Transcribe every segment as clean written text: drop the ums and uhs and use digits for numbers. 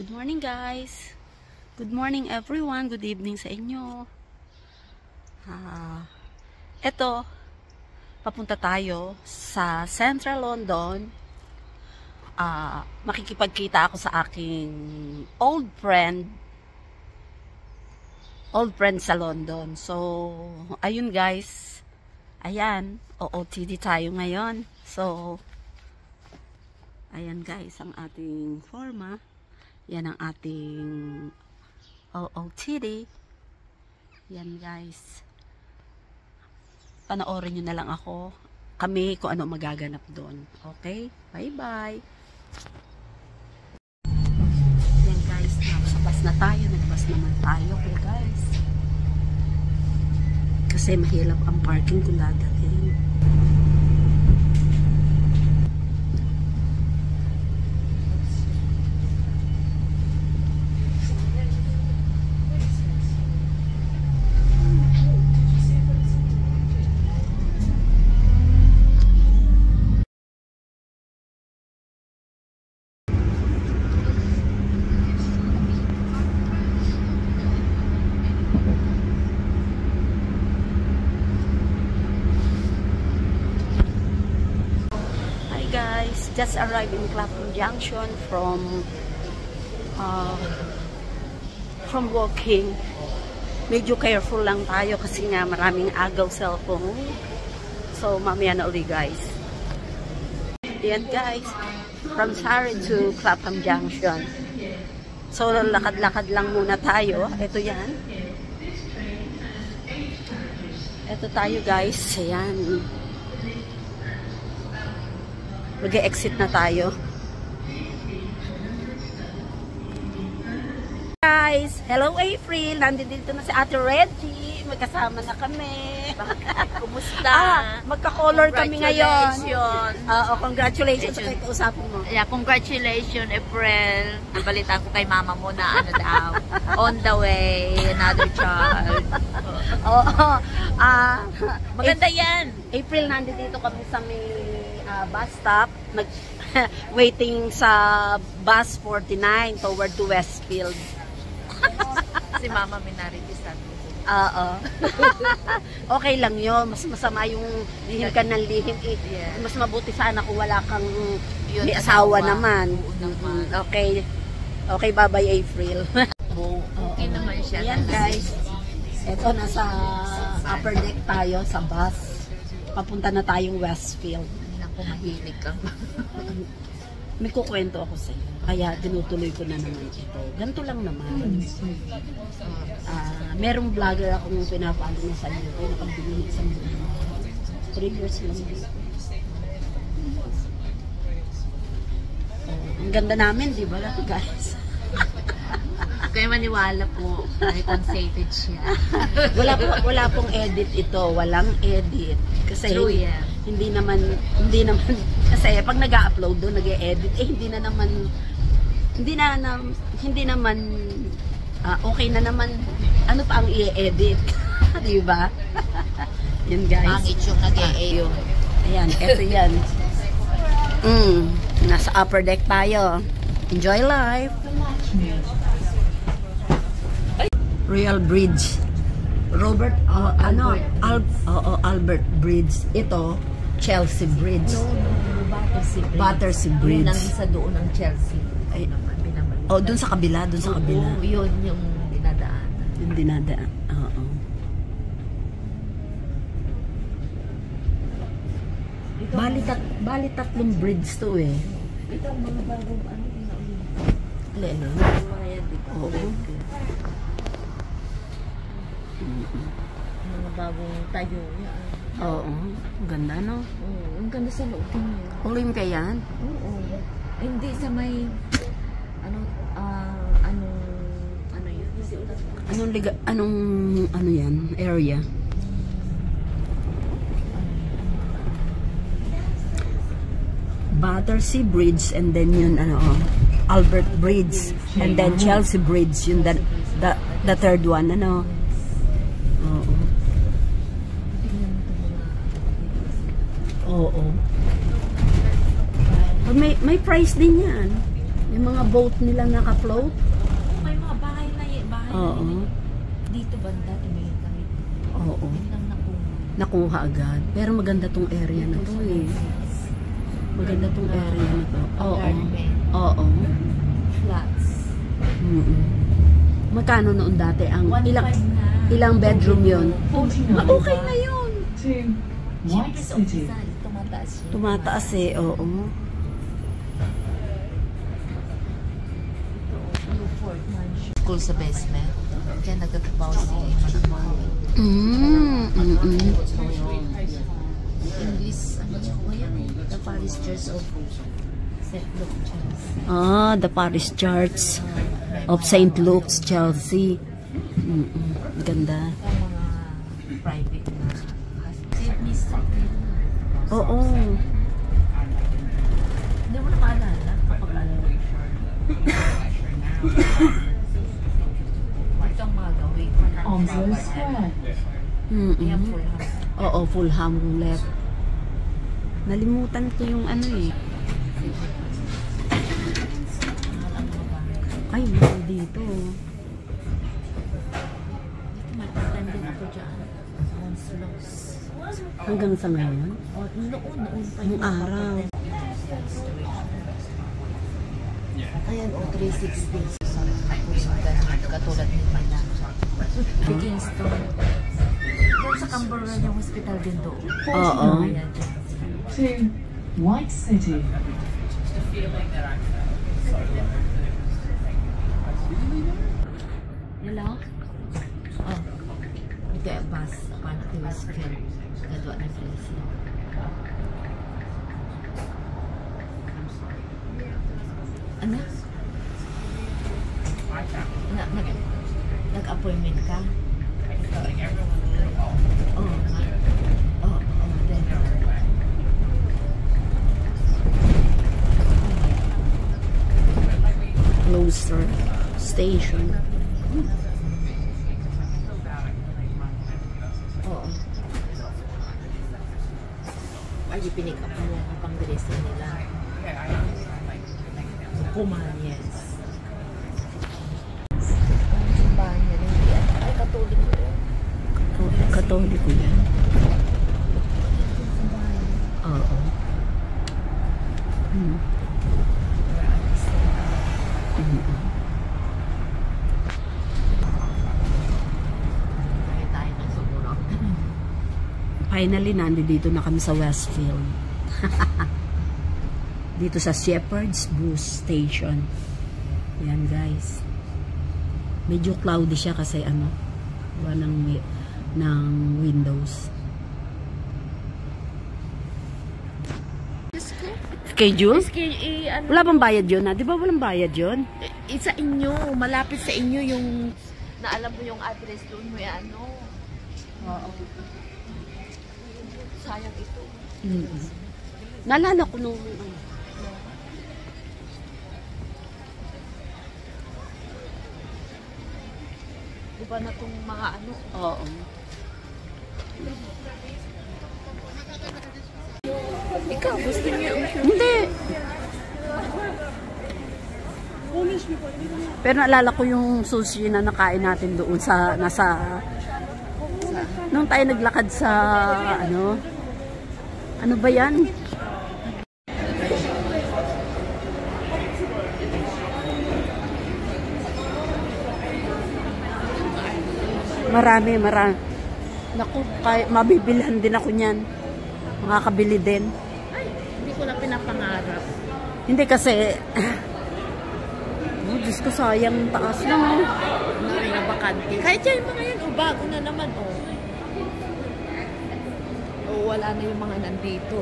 Good morning guys. Good morning everyone. Good evening sa inyo. Eto, papunta tayo sa Central London. Makikipagkita ako sa aking old friend sa London. So, ayun guys. Ayan, OOTD tayo ngayon. So, ayan guys, ang ating forma. Yan ang ating OOTD. Yan guys. Panoorin nyo na lang kami kung ano magaganap doon. Okay? Bye-bye. Yan guys, nasa bus na tayo. Nagbus naman tayo. Okay guys. Kasi mahirap ang parking kung dadalhin. Just arrived in Clapham Junction from walking. Medyo careful lang tayo kasi nga maraming agaw cellphone. So mamaya na ulit guys. Yan guys, from Surrey to Clapham Junction. So lakad-lakad lang muna tayo. Ito yan. Ito tayo guys. Ayan. Mag-exit na tayo. Guys, hello April. Nandito na si Ate Reggie. Magkasama na kami. Kumusta? Magka-color kami ngayon. Congratulations. Congratulations. Okay, kausapin mo. Yeah, congratulations April. Nabalita ko kay mama mo na ano daw. On the way, another child. Maganda yan. April, nandito kami sa may bus stop, waiting sa bus 49 toward to Westfield. Si mama minaritisan. Okay lang yun. Mas masama yung lihim ka ng lihim. Yeah. Mas mabuti sana kung wala kang may asawa naman. Okay. Okay, bye-bye April. Okay naman siya. Ayan guys. Ito, nasa upper deck tayo sa bus. Papunta na tayong Westfield. Kung mahilig kang may kukwento ako sa iyo. Kaya tinutuloy ko na naman ito. Ganito lang naman. Merong vlogger akong pinapalo na sa iyo. Kaya nakabili sa mga 3 years lang. Ang ganda namin, di ba guys? kaya maniwala po. Concentrated siya. wala pong edit ito. Walang edit. Kasi true, yeah. Hindi naman kasi pag nag-upload doon, nag-e-edit hindi naman okay na naman ano pa ang i-edit. Di ba? Yan guys. Pangit yung nag-e-edit. Ayan, eto yan. Nasa upper deck tayo. Enjoy life. Royal Bridge. Albert Bridge. Ito, Chelsea Bridge. No, Battersea Bridge. Yun ang isa doon ng Chelsea. Ay, doon sa kabila, Yun yung dinadaan. Yung dinadaan. Oo. Bali tatlong bridge to eh. Ito ang mga bagong Lelo. mga yan dito. Oo. Mga bagong tayo. Oo. Ganda no? Oo, ang ganda sa loob niya. Ulim ka yan? Oo. Hindi sa may Anong yan? Area? Battersea Bridge and then yun Albert Bridge and then Chelsea Bridge yun the third one Oo. May price din yan. Yung mga boat nila naka-float. May mga bahay na Oo. dito banda, tumingin kami. Oo. Yun lang Nakuha agad. Pero maganda tong area na to eh. Maganda tong area na to. Oo. Oo. Flats. Magkano noon dati ang ilang bedroom yon? Okay na yun. White City. Tumataas yun. Tumataas eh, oo. School sa basement. Kaya nagtatrabaho si Manang. English, ano yun? The Parish Church of St. Luke Church. Ah, the Parish Church of St. Luke's, Chelsea. Ganda. Yung mga private na Sydney Street. Oo. Hindi mo na maalala kapag ano. Ito ang mga gawin. Onslow Square. Ayan, full house. Oo, Fulham left. Nalimutan ko yung ano eh. Ay, mahal dito. May part-time din ako dyan. Onslows. Hanggang sa ngayon? Noon pa Yung araw. Ayan, 360. Katulad ni Mina. The Kingston. Doon sa Camberwell yung hospital din doon. Oo. Ayan. To White City. Hello? Oh. Ito yung bus. Paano ito yung skill? Gadwa ng Tracy. Ano? Nag-appointment ka? Oh, then. Closer station. Oo. Ay, pinik up mo ang pang-dressing nila. Kuman, yes. Ang simbahan niya, hindi ay Katolik ko yun. Katoliko yan. Oo. Kaya tayo ng siguro. Finally, nandito na kami sa Westfield. Dito sa Shepherd's Bush Station. Yan guys. Medyo cloudy siya kasi ano, wala ng windows. Schedule? Ano, Wala bang bayad yun? Di ba walang bayad yun? sa inyo, malapit sa inyo yung na alam mo yung address doon mo yan, ano. Oo. Sayang ito. Naalala ko nung Diba na itong mga ano? oo. Ikaw, gusto niyo yung Hindi. Pero naalala ko yung sushi na nakain natin doon sa nung tayo naglakad sa ano ba yan? Marami. Naku, mabibilhan din ako niyan. Makakabili din. Ay, hindi ko na pinapangarap. Hindi kasi oh, Diyos ko, sayang taas lang. Na bakante. Kahit yan, yung mga yan, bago na naman, wala na yung mga nandito.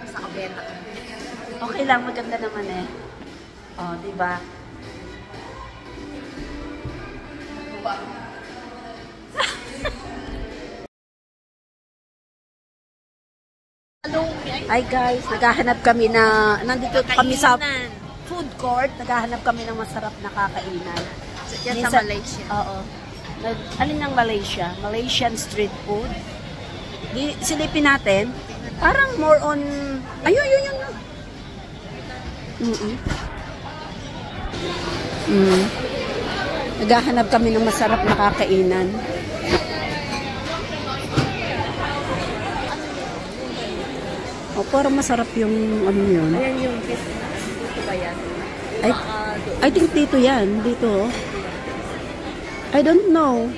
Sa kabeta. Okay lang, maganda naman eh. Oh, di ba? Hi guys, naghahanap kami na, nandito kami sa food court, naghahanap kami ng masarap na kakainan. Yan sa Malaysia. Oo. Alin ng Malaysia? Malaysian street food. Silipin natin. Parang more on... Ayun, yun. Naghahanap kami ng masarap na kakainan. O, parang masarap yung ano yun. Ayan yung dito ba yan? I think dito yan. Dito. I don't know.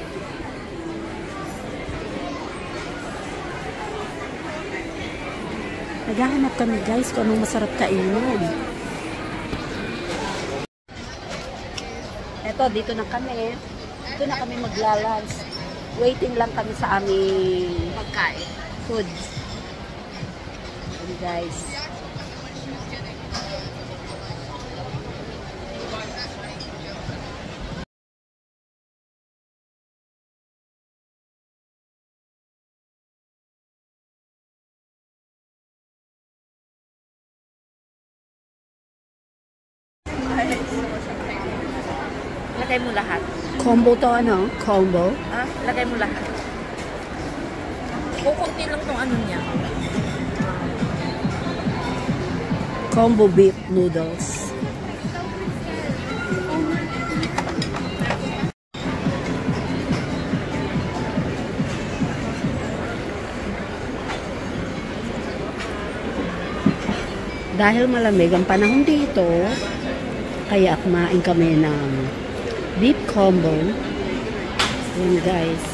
Naghahanap kami guys kung anong masarap kainin. Eto, dito na kami. Dito na kami maglalunch. Waiting lang kami sa aming Pagkain. food. And guys. Lagay mo lahat. Combo to ano? Combo. Lagay mo lahat. Kukunti lang tong ano niya. Combo beef noodles. Dahil malamig ang panahon dito, kaya kumain kami ng beef combo. Yan guys.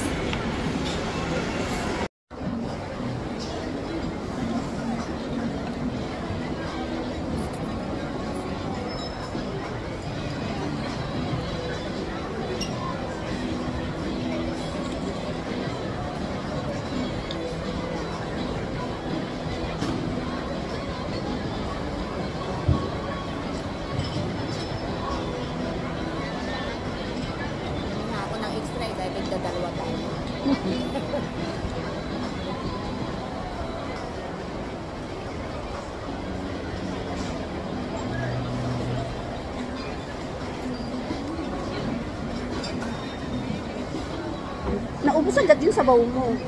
Dalawa tayo. Naubos agad yung sabaw mo.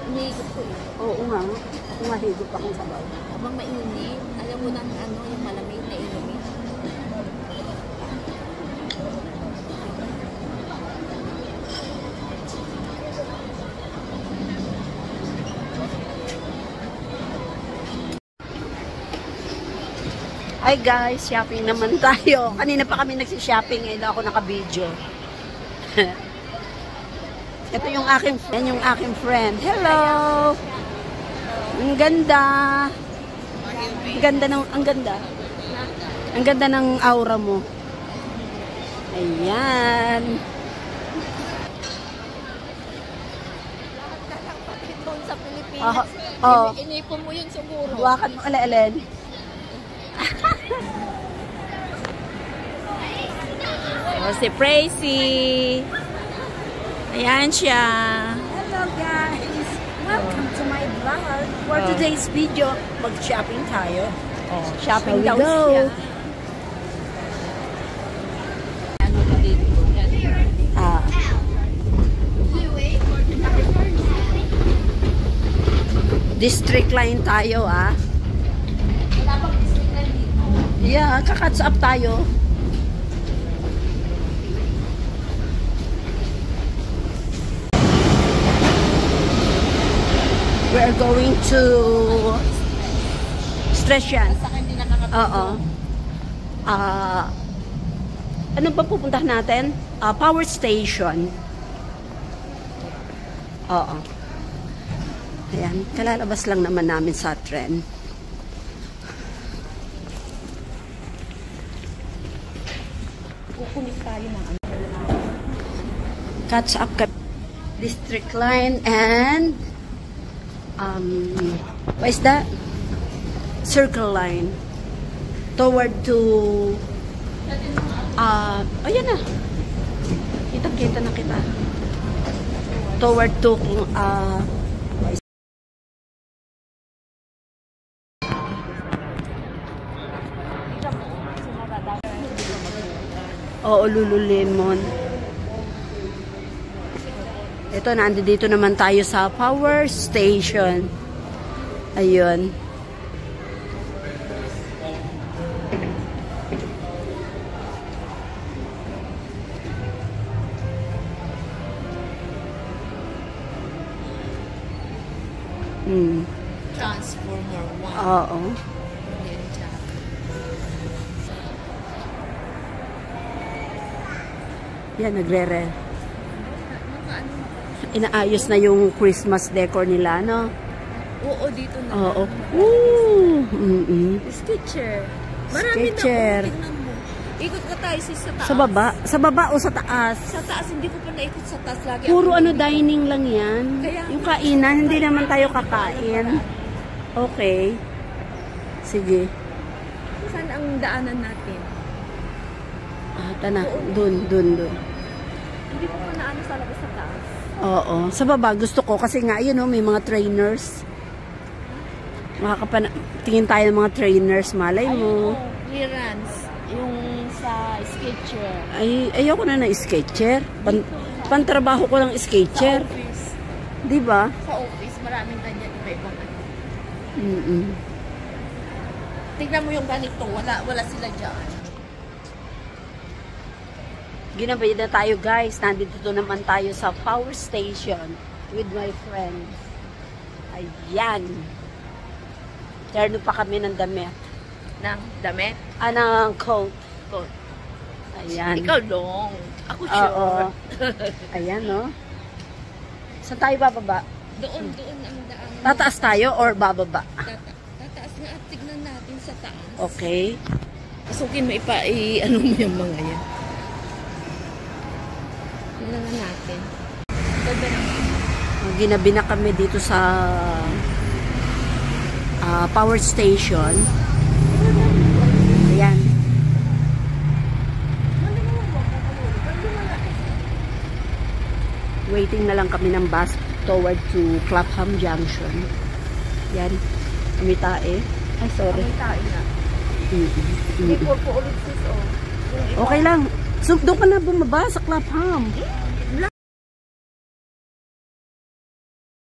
Hinihigop ko eh. Oo nga. Ako nga higop akong sabaw. Habang mainit, alam mo ng ano, yung malamig na inumin. Hi guys, shopping naman tayo. Kanina pa kami nagsi-shopping, ngayon ako naka-video. Ito yung aking friend. Hello. Ang ganda. Ang ganda ng aura mo. Ayan. Sa Pilipinas. Inipon mo yun siguro. Huwakan mo, Alen. Si Pracy. Ayan siya. Hello guys. Welcome to my vlog. For today's video, mag-shopping tayo. Shopping daw siya. District line tayo Yeah, kakats up tayo. We are going to Stresian. Oo. Ano ba pupuntahan natin? Power station. Oo. Ayan, kalalabas lang naman namin sa tren. Kukumis tayo ng ano. Catch up District line and what is that? Circle line toward to ayan na. Kita na kita. Toward to Lululemon. Ito, nandito naman tayo sa power station. Ayun. Transformer 1. Oo. Yan, nagre-re. Inaayos na yung Christmas decor nila, no? Oo, dito na. Oo. Ooh. Sketcher. Marami Sketcher. na. Tingnan mo. Ikot ka tayo sa taas. Sa baba? Sa baba o sa taas? Sa taas, hindi ko pa naikot sa taas lagi. Puro ako ano, dito. dining lang yan. Kaya- Yung kainan, hindi naman tayo kakain. Okay. Sige. Saan ang daanan natin? Tana, dun. Hindi ko pa naano sa labas sa taas. Oo. Sa baba, gusto ko. Kasi nga, yun, may mga trainers. Tingin tayo ng mga trainers. Malay mo. Clearance. Yung sa sketcher. Ay, ayoko na ng sketcher. Pantrabaho ko ng sketcher. Sa office. Di ba? Sa office, maraming ganyan. Iba-ibang ano. Tignan mo yung ganito. Wala sila dyan. Ginabay na tayo, guys. Nandito naman tayo sa power station with my friends. Ayan. Terno pa kami ng damit. Ng damit? Ng coat. Coat. Ayan. Ikaw long. Ako Oo. short. Ayan, no? Saan tayo bababa? Doon ang daan. Tataas tayo or bababa? Tataas nga at tignan natin sa taas. Okay. Pasukin mo ano mo yung mga yan. Tignan na natin. Ganda naman. Ginabi na kami dito sa power station. Ayan. Waiting na lang kami ng bus toward to Clapham Junction. Yan. Umitae. Ay, sorry. May tayo na. Mm-mm. Hindi po ulit sis, oh. Okay lang. So, doon ka na bumaba sa Clapham.